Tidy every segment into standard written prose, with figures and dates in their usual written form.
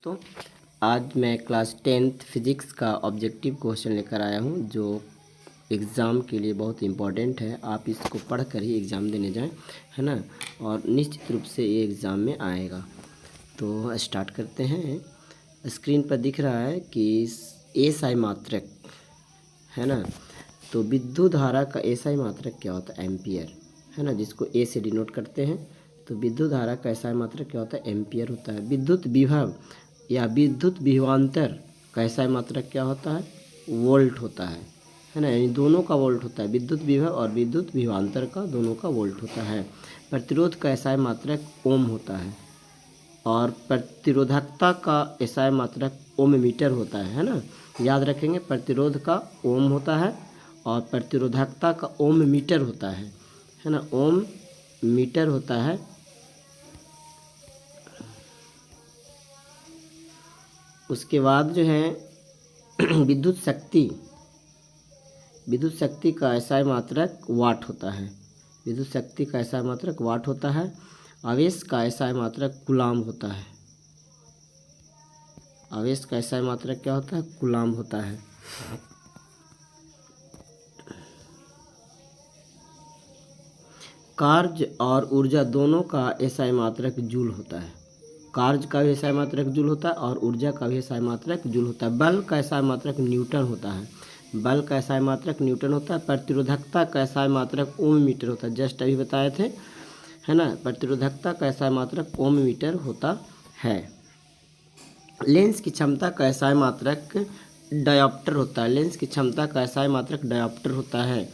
तो आज मैं क्लास 10th फिज़िक्स का ऑब्जेक्टिव क्वेश्चन लेकर आया हूँ जो एग्ज़ाम के लिए बहुत इम्पोर्टेंट है। आप इसको पढ़ कर ही एग्ज़ाम देने जाएं, है ना, और निश्चित रूप से ये एग्ज़ाम में आएगा। तो स्टार्ट करते हैं। स्क्रीन पर दिख रहा है कि एसआई मात्रक, है ना। तो विद्युत धारा का एसआई मात्रक क्या होता है? एम्पियर, है ना, जिसको ए से डिनोट करते हैं। तो विद्युत धारा का एसआई मात्रक क्या होता है? एम्पियर होता है। विद्युत विभव या विद्युत विभवांतर का एसआई मात्रक क्या होता है? वोल्ट होता है ना। यानी दोनों का वोल्ट होता है, विद्युत विभव और विद्युत विभवांतर का दोनों का वोल्ट होता है। प्रतिरोध का एसआई मात्रक ओम होता है और प्रतिरोधकता का एसआई मात्रक ओम मीटर होता है ना। याद रखेंगे, प्रतिरोध का ओम होता है और प्रतिरोधकता का ओम मीटर होता है ना। ओम मीटर होता है। उसके बाद जो है विद्युत शक्ति का एसआई मात्रक वाट होता है। विद्युत शक्ति का एसआई मात्रक वाट होता है। आवेश का एसआई मात्रक कूलाम होता है। आवेश का एसआई मात्रक क्या होता है? कूलाम होता है। कार्य और ऊर्जा दोनों का एसआई मात्रक जूल होता है। कार्य का भी एसआई मात्रक जूल होता है और ऊर्जा का भी एसआई मात्रक जूल होता है। बल का एसआई मात्रक न्यूटन होता है। बल का एसआई मात्रक न्यूटन होता है। प्रतिरोधकता का एसआई मात्रक ओम मीटर होता है, जस्ट अभी बताए थे, है ना। प्रतिरोधकता का एसआई मात्रक ओम मीटर होता है। लेंस की क्षमता का एसआई मात्रक डायोप्टर होता है। लेंस की क्षमता का एसआई मात्रक डायोप्टर होता है।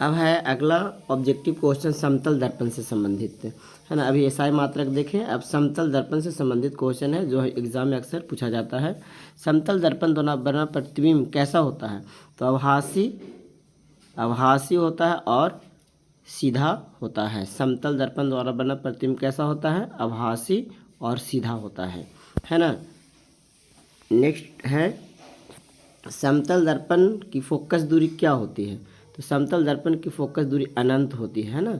अब है अगला ऑब्जेक्टिव क्वेश्चन समतल दर्पण से संबंधित, है ना। अभी एसआई मात्रक देखें, अब समतल दर्पण से संबंधित क्वेश्चन है जो एग्जाम में अक्सर पूछा जाता है। समतल दर्पण द्वारा बना प्रतिबिंब कैसा होता है? तो आभासी होता है और सीधा होता है। समतल दर्पण द्वारा बना प्रतिबिंब कैसा होता है? आभासी और सीधा होता है ना। नेक्स्ट है समतल दर्पण की फोकस दूरी क्या होती है? तो समतल दर्पण की फोकस दूरी अनंत होती है ना,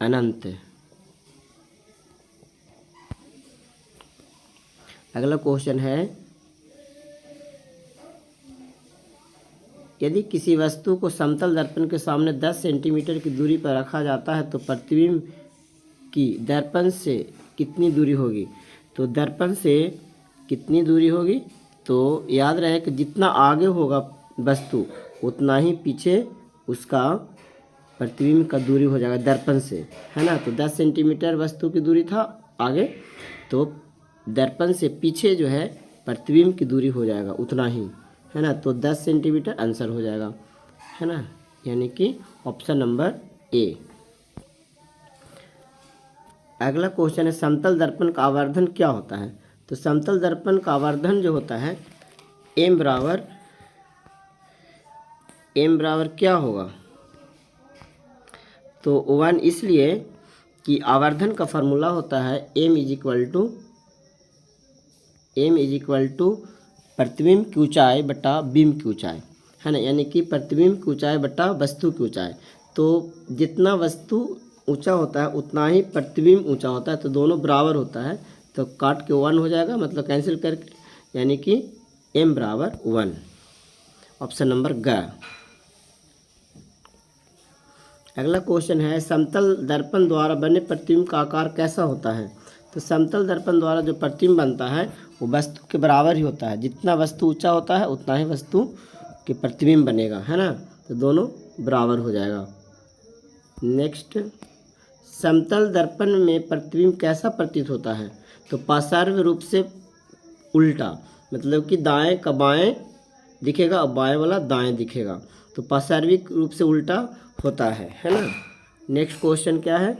अनंत। अगला क्वेश्चन है, यदि किसी वस्तु को समतल दर्पण के सामने 10 सेंटीमीटर की दूरी पर रखा जाता है तो प्रतिबिंब की दर्पण से कितनी दूरी होगी? तो दर्पण से कितनी दूरी होगी? तो याद रहे कि जितना आगे होगा वस्तु उतना ही पीछे उसका प्रतिबिंब का दूरी हो जाएगा दर्पण से, है ना। तो 10 सेंटीमीटर वस्तु की दूरी था आगे, तो दर्पण से पीछे जो है प्रतिबिंब की दूरी हो जाएगा उतना ही, है ना। तो 10 सेंटीमीटर आंसर हो जाएगा, है ना, यानी कि ऑप्शन नंबर ए। अगला क्वेश्चन है समतल दर्पण का आवर्धन क्या होता है? तो समतल दर्पण का आवर्धन जो होता है एम बराबर क्या होगा? तो 1, इसलिए कि आवर्धन का फार्मूला होता है एम इज इक्वल टू प्रतिबिंब की ऊंचाई बटा बीम की ऊंचाई, है ना। यानी कि प्रतिबिंब की ऊंचाई बटा वस्तु की ऊंचाई। तो जितना वस्तु ऊंचा होता है उतना ही प्रतिबिंब ऊंचा होता है, तो दोनों बराबर होता है। तो काट के 1 हो जाएगा, मतलब कैंसिल करके, यानी कि एम बराबर 1, ऑप्शन नंबर ग। अगला क्वेश्चन है समतल दर्पण द्वारा बने प्रतिबिंब का आकार कैसा होता है? तो समतल दर्पण द्वारा जो प्रतिबिंब बनता है वो वस्तु के बराबर ही होता है। जितना वस्तु ऊंचा होता है उतना ही वस्तु के प्रतिबिंब बनेगा, है ना। तो दोनों बराबर हो जाएगा। नेक्स्ट, समतल दर्पण में प्रतिबिंब कैसा प्रतीत होता है? तो पार्श्व रूप से उल्टा, मतलब कि दाएं का बाएं दिखेगा और बाएं वाला दाएं दिखेगा, तो पार्श्विक रूप से उल्टा होता है ना। नेक्स्ट क्वेश्चन क्या है,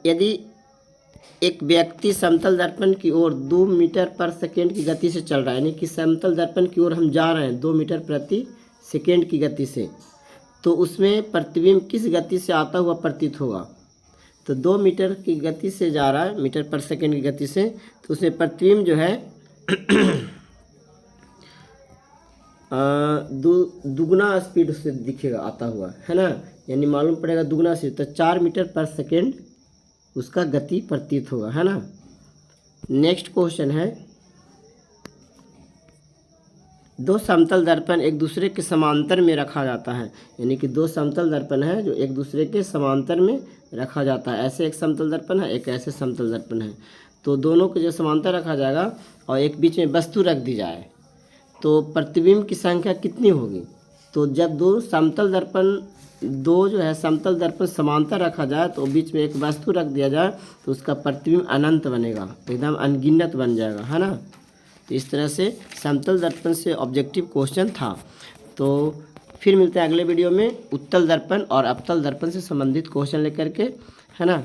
यदि एक व्यक्ति समतल दर्पण की ओर 2 मीटर पर सेकेंड की गति से चल रहा है, यानी कि समतल दर्पण की ओर हम जा रहे हैं 2 मीटर प्रति सेकेंड की गति से, तो उसमें प्रतिबिंब किस गति से आता हुआ प्रतीत होगा? तो 2 मीटर की गति से जा रहा है, मीटर पर सेकेंड की गति से, तो उसमें प्रतिबिंब जो है दुगना स्पीड से दिखेगा आता हुआ, है ना, यानी मालूम पड़ेगा दुगना स्पीड, तो 4 मीटर पर सेकेंड उसका गति प्रतीत होगा, है ना। नेक्स्ट क्वेश्चन है, दो समतल दर्पण एक दूसरे के समांतर में रखा जाता है, यानी कि दो समतल दर्पण है जो एक दूसरे के समांतर में रखा जाता है। ऐसे एक समतल दर्पण है, एक ऐसे समतल दर्पण है, तो दोनों को जो समांतर रखा जाएगा और एक बीच में वस्तु रख दी जाए तो प्रतिबिंब की संख्या कितनी होगी। तो जब दो समतल दर्पण जो है समतल दर्पण समांतर रखा जाए तो बीच में एक वस्तु रख दिया जाए तो उसका प्रतिबिंब अनंत बनेगा, एकदम अनगिनत बन जाएगा, है ना। तो इस तरह से समतल दर्पण से ऑब्जेक्टिव क्वेश्चन था। तो फिर मिलते हैं अगले वीडियो में उत्तल दर्पण और अवतल दर्पण से संबंधित क्वेश्चन लेकर के, है ना।